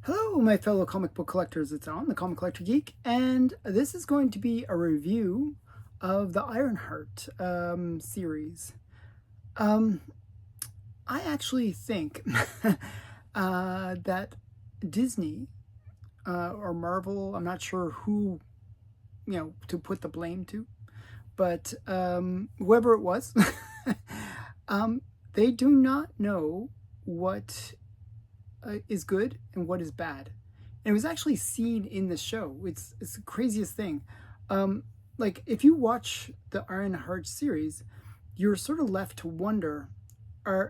Hello, my fellow comic book collectors. It's on the Comic Collector Geek, and this is going to be a review of the Ironheart series. Um, I actually think that Disney or Marvel, I'm not sure who to put the blame to, but whoever it was, um, they do not know what is good and what is bad. And it was actually seen in the show. It's the craziest thing. Um, like if you watch the Ironheart series, you're sort of left to wonder: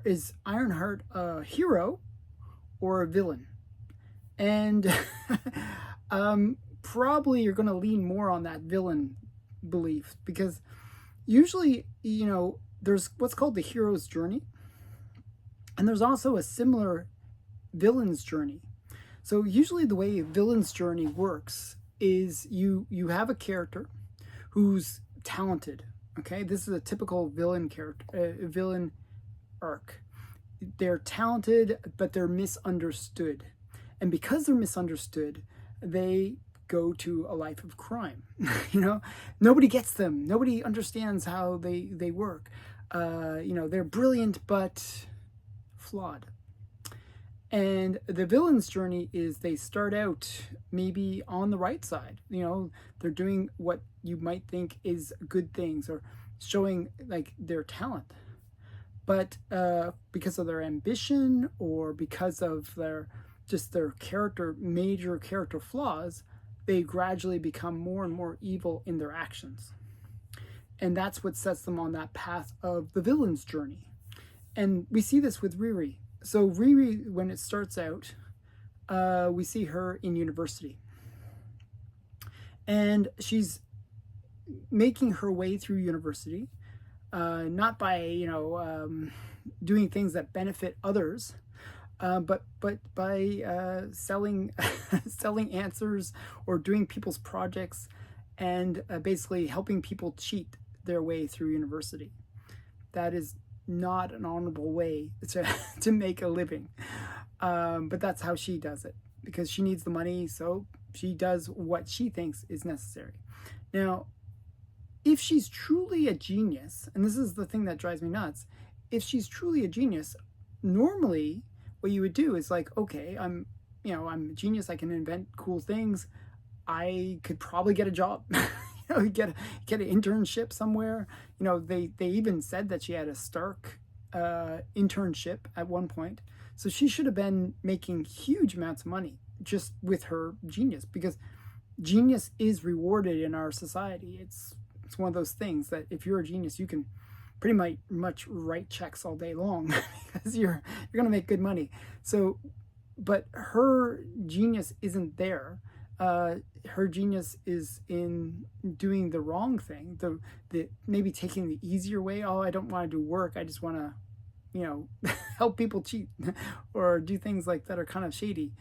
is Ironheart a hero or a villain? And probably you're going to lean more on that villain belief because usually, there's what's called the hero's journey, and there's also a similar villain's journey. So usually the way a villain's journey works is you have a character who's talented. Okay, this is a typical villain character, villain arc. They're talented, but they're misunderstood, and because they're misunderstood, they go to a life of crime. Nobody gets them. Nobody understands how they work. They're brilliant but flawed. And the villain's journey is they start out maybe on the right side. They're doing what you might think is good things or showing like their talent. But because of their ambition or because of their major character flaws, they gradually become more and more evil in their actions. And that's what sets them on that path of the villain's journey. And we see this with Riri. So Riri, when it starts out, we see her in university. And she's making her way through university, not by, doing things that benefit others, but by selling selling answers or doing people's projects and basically helping people cheat their way through university. That is not an honorable way to make a living. But that's how she does it because she needs the money, so she does what she thinks is necessary. Now, if she's truly a genius, and this is the thing that drives me nuts, if she's truly a genius, normally what you would do is like, okay, I'm a genius, I can invent cool things, I could probably get a job. Get an internship somewhere. They even said that she had a Stark internship at one point, so she should have been making huge amounts of money just with her genius, because genius is rewarded in our society. It's one of those things that if you're a genius, you can pretty much write checks all day long because you're gonna make good money. So, but her genius isn't there. Her genius is in doing the wrong thing, the maybe taking the easier way. Oh, I don't want to do work, I just want to help people cheat or do things like that are kind of shady.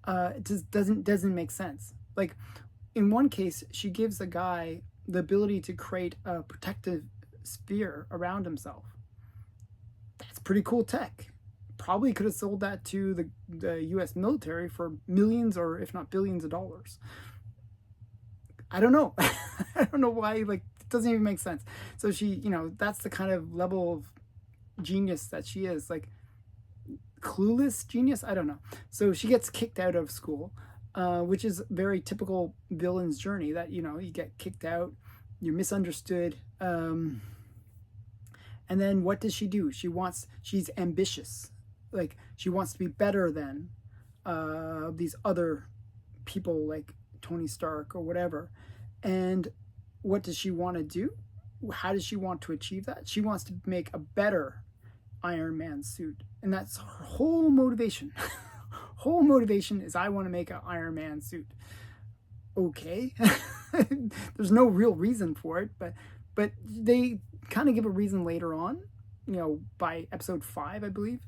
It just doesn't make sense. Like in one case, she gives a guy the ability to create a protective sphere around himself. That's pretty cool tech. Probably could have sold that to the US military for millions or if not billions of dollars. I don't know. I don't know why, like, it doesn't even make sense. So she, that's the kind of level of genius that she is. Like, clueless genius? I don't know. So she gets kicked out of school, which is very typical villain's journey, that, you get kicked out, you're misunderstood. And then what does she do? She's ambitious. Like, she wants to be better than these other people like Tony Stark or whatever. And what does she want to do? How does she want to achieve that? She wants to make a better Iron Man suit. And that's her whole motivation. Whole motivation is, I want to make an Iron Man suit. Okay. There's no real reason for it, but they kind of give a reason later on, by episode 5, I believe.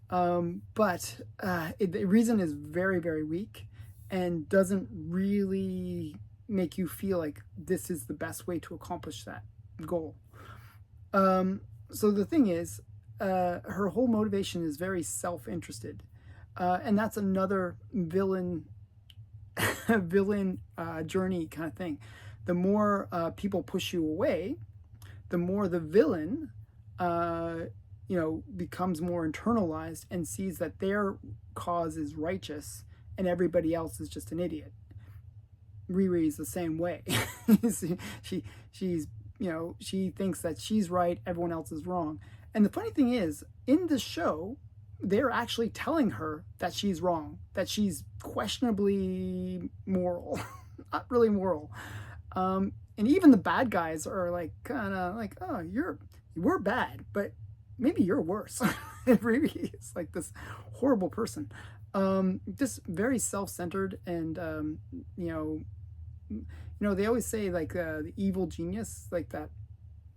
But the reason is very, very weak and doesn't really make you feel like this is the best way to accomplish that goal. So the thing is, her whole motivation is very self-interested. And that's another villain villain journey kind of thing. The more people push you away, the more the villain, becomes more internalized and sees that their cause is righteous and everybody else is just an idiot. Riri is the same way. She thinks that she's right, everyone else is wrong. And the funny thing is, in the show, they're actually telling her that she's wrong, that she's questionably moral, not really moral. And even the bad guys are like, kind of like, oh, we're bad, but maybe you're worse. And Riri is like this horrible person, just very self-centered, and they always say like the evil genius, like that.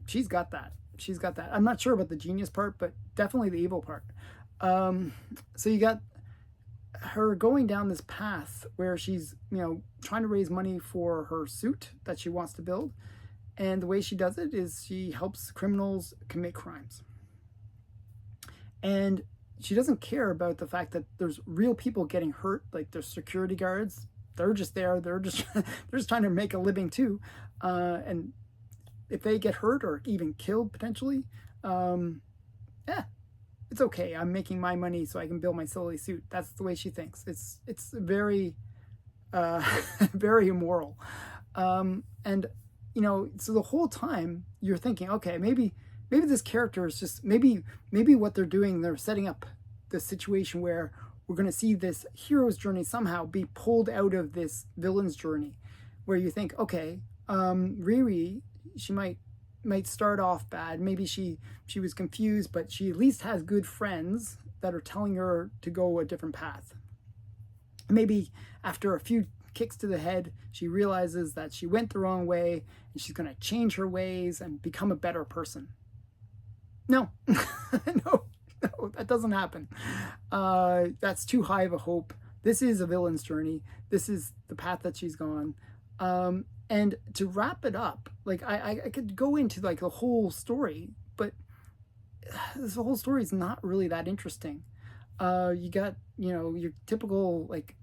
She's got that. She's got that. I'm not sure about the genius part, but definitely the evil part. So you got her going down this path where she's, trying to raise money for her suit that she wants to build. And the way she does it is she helps criminals commit crimes. And she doesn't care about the fact that there's real people getting hurt, like there's security guards. They're just there. They're just trying to make a living too. And if they get hurt or even killed potentially, it's okay. I'm making my money so I can build my silly suit. That's the way she thinks. It's very, very immoral. And so the whole time you're thinking, okay, maybe this character is just maybe what they're doing. They're setting up the situation where we're going to see this hero's journey somehow be pulled out of this villain's journey, where you think, okay, Riri, she might start off bad. Maybe she was confused, but she at least has good friends that are telling her to go a different path. Maybe after a few kicks to the head, she realizes that she went the wrong way and she's going to change her ways and become a better person. No, no, that doesn't happen. That's too high of a hope. This is a villain's journey. This is the path that she's gone. And to wrap it up, like I could go into like the whole story, but this whole story is not really that interesting. You got, your typical like,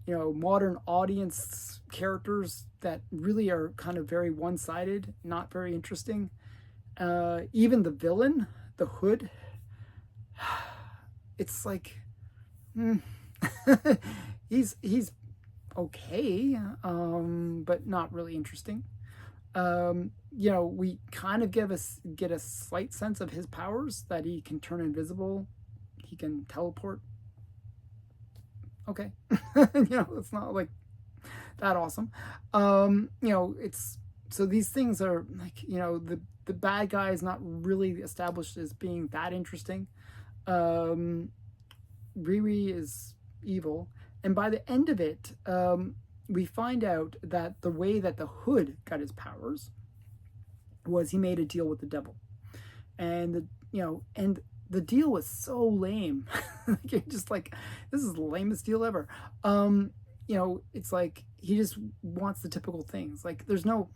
modern audience characters that really are kind of very one-sided, not very interesting. Even the villain, the Hood, it's like, he's okay, but not really interesting. We kind of get a slight sense of his powers, that he can turn invisible, he can teleport. Okay. It's not like that awesome. It's, so these things are like, the bad guy is not really established as being that interesting. Riri is evil. And by the end of it, we find out that the way that the Hood got his powers was he made a deal with the devil. And the deal was so lame. Just like, this is the lamest deal ever. It's like he just wants the typical things. Like, there's no,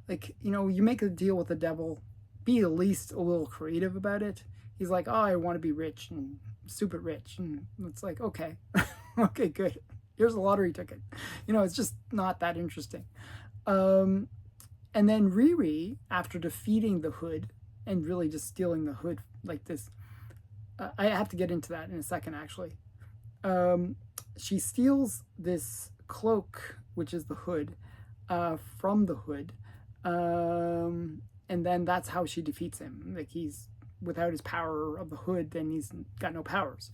like, you make a deal with the devil, be at least a little creative about it. He's like, oh, I want to be rich and super rich. And it's like, okay, okay, good. Here's a lottery ticket. It's just not that interesting. And then Riri, after defeating the Hood and really just stealing the Hood like this, I have to get into that in a second, actually. She steals this cloak, which is the Hood, from the Hood. And then that's how she defeats him. Like, he's without his power of the Hood, then he's got no powers.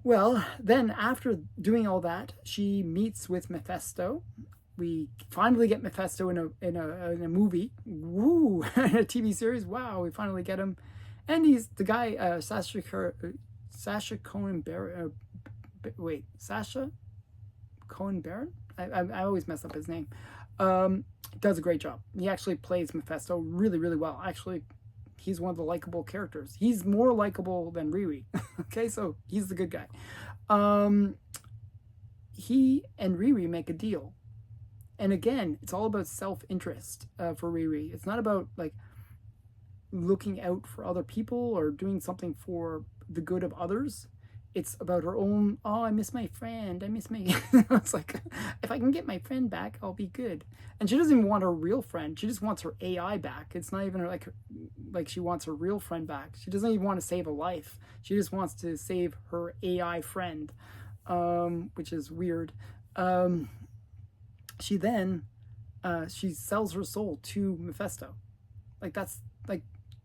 Well, then after doing all that, she meets with Mephisto. We finally get Mephisto in a movie. Woo! In a TV series. Wow, we finally get him. And he's the guy, Sacha Cohen Baron. Sacha Cohen Baron? I always mess up his name. Does a great job. He actually plays Mephisto really, really well. Actually, he's one of the likable characters. He's more likable than Riri. Okay, so he's the good guy. He and Riri make a deal. And again, it's all about self-interest for Riri. It's not about like looking out for other people or doing something for the good of others. It's about her own, oh, I miss my friend. I miss my, it's like, if I can get my friend back, I'll be good. And she doesn't even want her real friend. She just wants her AI back. It's not even like she wants her real friend back. She doesn't even want to save a life. She just wants to save her AI friend, which is weird. She then, she sells her soul to Mephisto. Like that's like,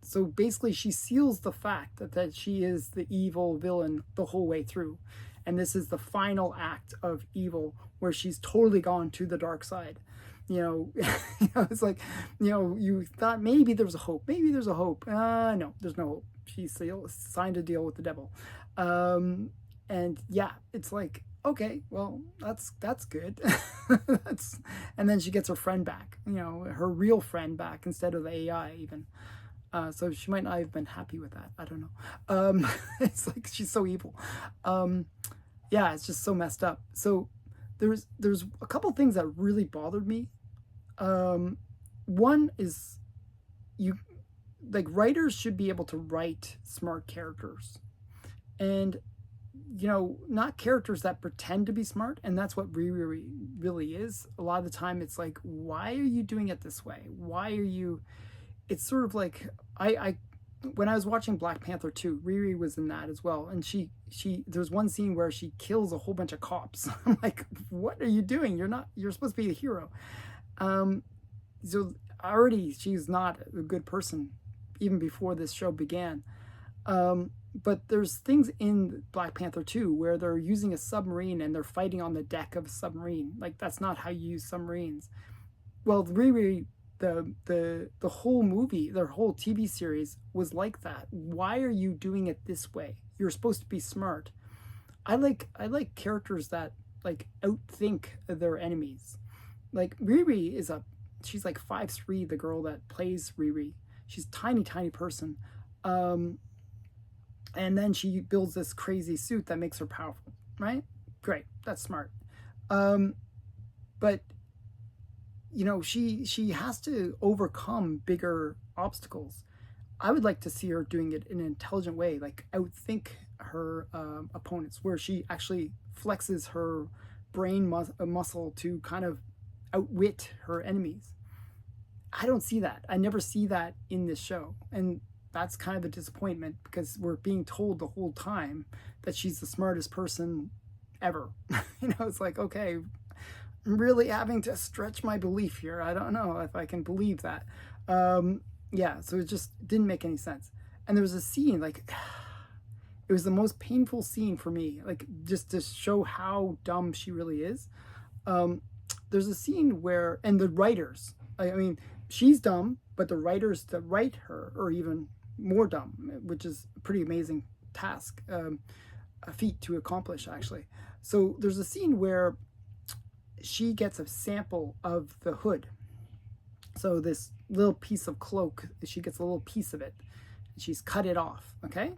so basically she seals the fact that she is the evil villain the whole way through. And this is the final act of evil where she's totally gone to the dark side. It's like, you thought maybe there was a hope. Maybe there's a hope. No, there's no hope. She signed a deal with the devil. And yeah, it's like, okay, well, that's good. And then she gets her friend back, her real friend back instead of the AI even. So she might not have been happy with that. I don't know. It's like she's so evil. Yeah, it's just so messed up. So there's a couple things that really bothered me. One is writers should be able to write smart characters, and not characters that pretend to be smart. And that's what Riri really is. A lot of the time, it's like, why are you doing it this way? Why are you? It's sort of like I when I was watching Black Panther 2, Riri was in that as well, and she there's one scene where she kills a whole bunch of cops. I'm like, what are you doing? You're supposed to be the hero. So already she's not a good person even before this show began. But there's things in Black Panther 2 where they're using a submarine and they're fighting on the deck of a submarine. Like, that's not how you use submarines. Well, Riri, the whole movie, their whole TV series was like that. Why are you doing it this way? You're supposed to be smart. I like characters that like outthink their enemies. Like Riri she's like 5'3", the girl that plays Riri. She's a tiny person. And then she builds this crazy suit that makes her powerful, right? Great, that's smart. But she has to overcome bigger obstacles. I would like to see her doing it in an intelligent way, like outthink her opponents, where she actually flexes her brain muscle to kind of outwit her enemies. I don't see that. I never see that in this show. And that's kind of a disappointment because we're being told the whole time that she's the smartest person ever. It's like, okay, I'm really having to stretch my belief here. I don't know if I can believe that. Yeah, so it just didn't make any sense. And there was a scene, like, it was the most painful scene for me, like, just to show how dumb she really is. There's a scene where, and the writers, I mean, she's dumb, but the writers that write her are even more dumb, which is a pretty amazing task, a feat to accomplish, actually. So there's a scene where she gets a sample of the hood. So this little piece of cloak, she gets a little piece of it. And she's cut it off, okay?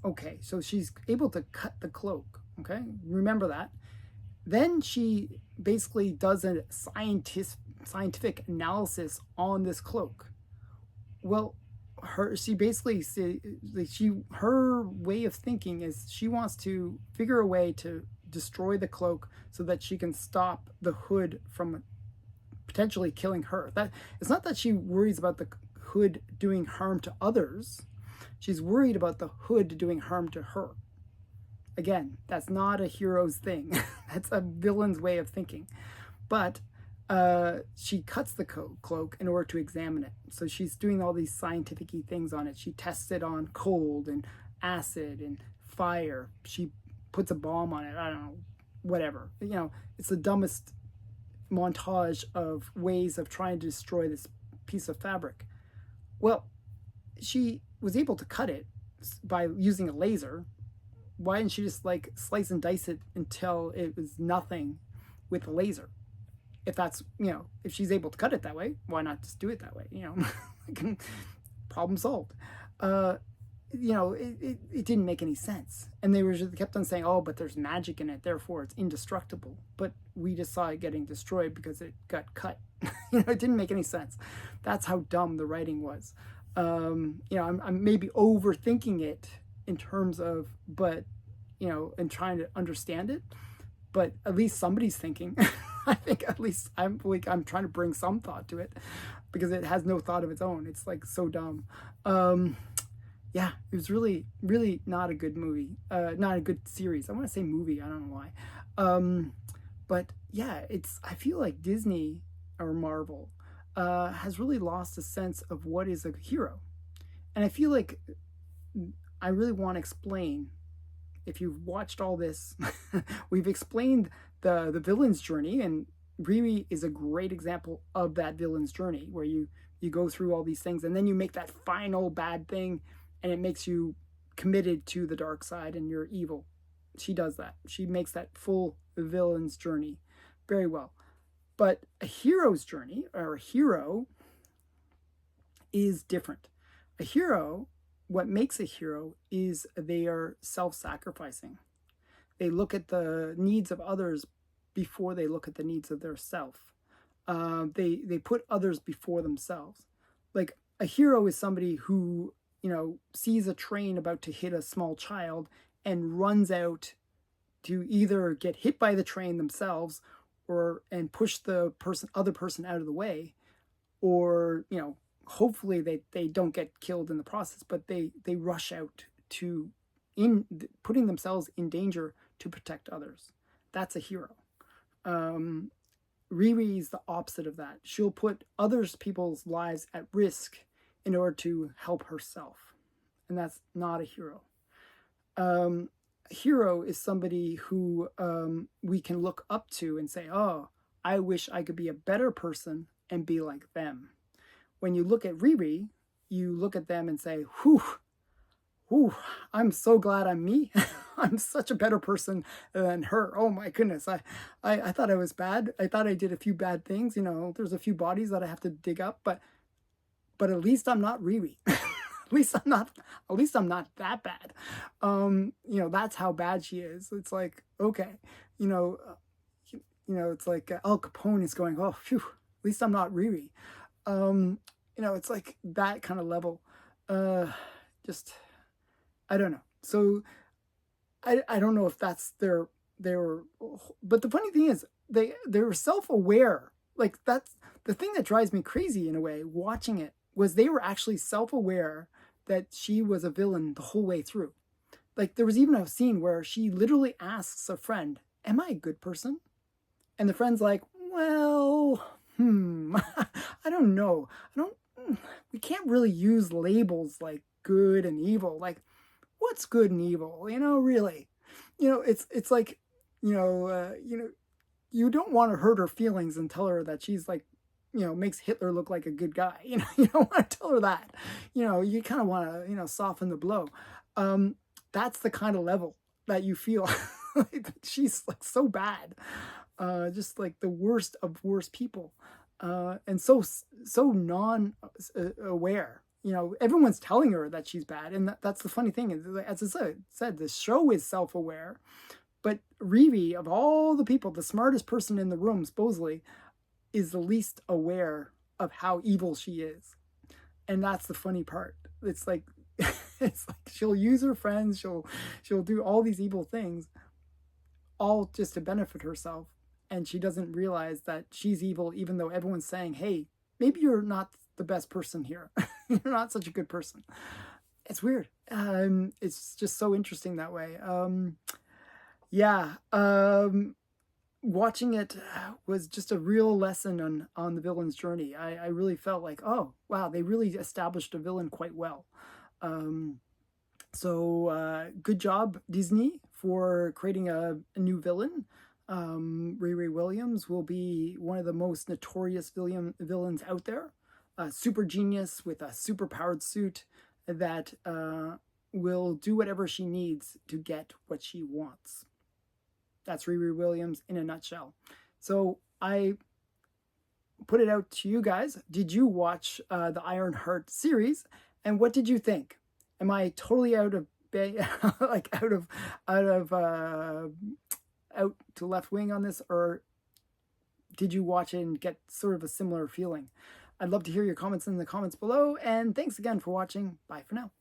Okay, so she's able to cut the cloak, okay? Remember that. Then she basically does a scientific analysis on this cloak. Well, her way of thinking is she wants to figure a way to destroy the cloak so that she can stop the hood from potentially killing her. That it's not that she worries about the hood doing harm to others. She's worried about the hood doing harm to her. Again, that's not a hero's thing. That's a villain's way of thinking. But she cuts the cloak in order to examine it. So she's doing all these scientific-y things on it. She tests it on cold and acid and fire. She puts a bomb on it. I don't know, whatever. It's the dumbest montage of ways of trying to destroy this piece of fabric. Well, she was able to cut it by using a laser. Why didn't she just like slice and dice it until it was nothing with a laser? If that's, if she's able to cut it that way, why not just do it that way? Problem solved. It didn't make any sense. And they kept on saying, oh, but there's magic in it, therefore it's indestructible. But we just saw it getting destroyed because it got cut. It didn't make any sense. That's how dumb the writing was. I'm maybe overthinking it in terms of, but and trying to understand it. But at least somebody's thinking. I think at least I'm trying to bring some thought to it, because it has no thought of its own. It's like so dumb. Yeah, it was really, really not a good movie. Not a good series. I want to say movie. I don't know why. But yeah, I feel like Disney or Marvel has really lost a sense of what is a hero. And I feel like I really want to explain. If you've watched all this, we've explained the villain's journey, and Riri is a great example of that villain's journey, where you go through all these things, and then you make that final bad thing, and it makes you committed to the dark side, and you're evil. She does that. She makes that full villain's journey very well. But a hero's journey, or a hero, is different. A hero, what makes a hero is they are self-sacrificing. They look at the needs of others before they look at the needs of their self. They put others before themselves. Like a hero is somebody who sees a train about to hit a small child and runs out to either get hit by the train themselves, and push the other person out of the way, or hopefully they don't get killed in the process, but they rush out to putting themselves in danger to protect others. That's a hero. Riri is the opposite of that. She'll put people's lives at risk in order to help herself, and that's not a hero. A hero is somebody who we can look up to and say, oh, I wish I could be a better person and be like them. When you look at Riri, you look at them and say, whew, I'm so glad I'm me. I'm such a better person than her. Oh my goodness. I thought I was bad. I thought I did a few bad things. There's a few bodies that I have to dig up, but at least I'm not Riri. At least I'm not that bad. That's how bad she is. It's like, okay, it's like Al Capone is going, oh, phew, at least I'm not Riri. It's like that kind of level. Just, I don't know. So I don't know if that's their, but the funny thing is they're self-aware. Like, that's the thing that drives me crazy in a way, watching it, was they were actually self-aware that she was a villain the whole way through. Like, there was even a scene where she literally asks a friend, am I a good person? And the friend's like, well, I don't know. We can't really use labels like good and evil. Like, what's good and evil? Really, it's like, you don't want to hurt her feelings and tell her that she's like, makes Hitler look like a good guy. You don't want to tell her that. You kind of want to, soften the blow. That's the kind of level that you feel. Like, she's like so bad. Just like the worst of worst people. And so non-aware. Everyone's telling her that she's bad. And that's the funny thing. As I said, the show is self-aware. But Riri, of all the people, the smartest person in the room, supposedly, is the least aware of how evil she is. And that's the funny part. It's like she'll use her friends, she'll do all these evil things, all just to benefit herself. And she doesn't realize that she's evil, even though everyone's saying, hey, maybe you're not the best person here. You're not such a good person. It's weird. It's just so interesting that way. Watching it was just a real lesson on the villain's journey. I really felt like, oh, wow, they really established a villain quite well. So good job, Disney, for creating a new villain. Riri Williams will be one of the most notorious villains out there. A super genius with a super powered suit that will do whatever she needs to get what she wants. That's Riri Williams in a nutshell. So I put it out to you guys. Did you watch the Ironheart series? And what did you think? Am I totally out to left wing on this, or did you watch it and get sort of a similar feeling? I'd love to hear your comments in the comments below, and thanks again for watching. Bye for now.